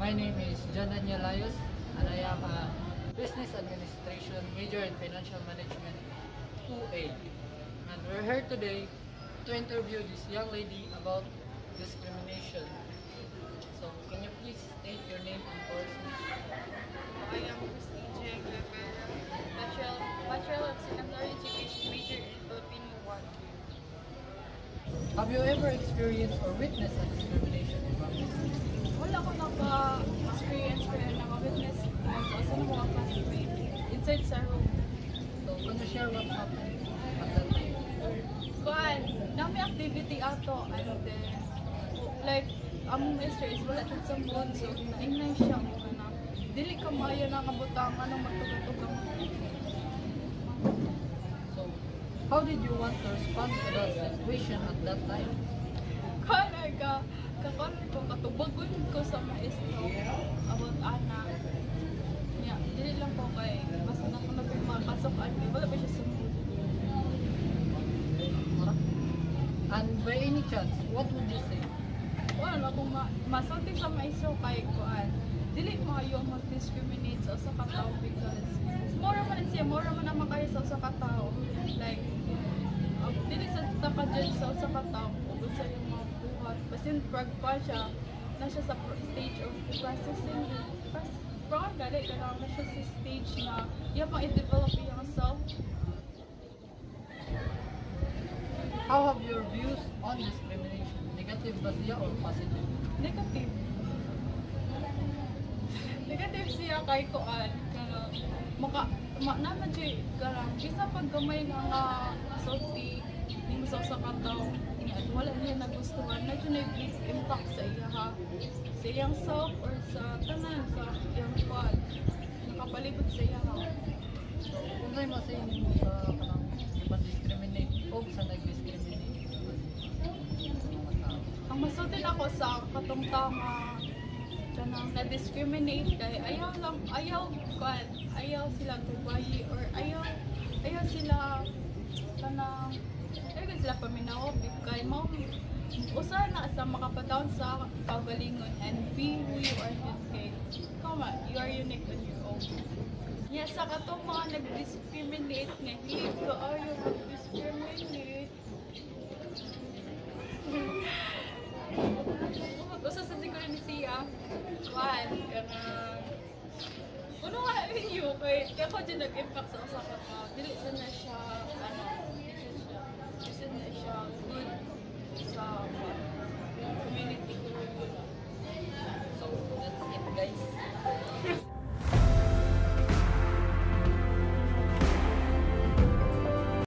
My name is John Daniel Layos, and I am a Business Administration major in Financial Management 2A. And we're here today to interview this young lady about discrimination. So, can you please state your name and course? I am Christine J. Guevara, Bachelor of Secondary Education, major in Filipino 1. Have you ever experienced or witnessed a discrimination in public? Wala ko naka-experience kaya naka-witness sa mga classmate inside sa room. So, can you share what happened at that time? Kuan, nami activity ato and then like among mister is wala sa mood so naingnan siya mo kana. Dili ka maayo na kabutangan ng magtugang-tugang. So, how did you want to respond to that situation at that time? Kana kakon ko katubagon ko sa maestro about ana. Yeah, dili lang po kay basta na ko nagpapasok at wala pa siya sumunod. And by any chance, what would you say? Wala kung masulti sa maestro kay kuan. Dili maayo mag-discriminate sa usa ka tawo because mura man siya, mura man naman kayo sa usa ka tawo. Like dili sa taka-judge sa usa ka tawo kung sa yung mga buhat. Basin pragpa siya na siya sa stage of processing. Parang gali ka na siya sa stage na iya pang i-develop yung self. How have your views on discrimination? Negative ba siya or positive? Negative. Negative siya kay kuan kana naman jay karang bisa pag gamay nga sulti ni mo sa ka tawo niya wala niya nagustuhan na jud big impact sa iya ha sa iyang self or sa tanan sa iyang kuan nakapalibot sa iya ha. So, kung sa'yo masayin mo sa kanang discriminate o sa nag-discriminate mga tao? Ang masulti ako sa katong tama kanang na-discriminate kay ayaw sila tubayi or ayaw sila kanang ayaw sila paminaw kay mo usa na sa makapadawn sa kagalingon and be who you are kay come on, you are unique on your own. Yes, sa katong mga nag-discriminate nga hindi ka ayaw mag-discriminate. Usa sa siguro ni siya kuan kanang uno nga ninyo kay ako din nag-impact sa usa ka tao dili na siya ano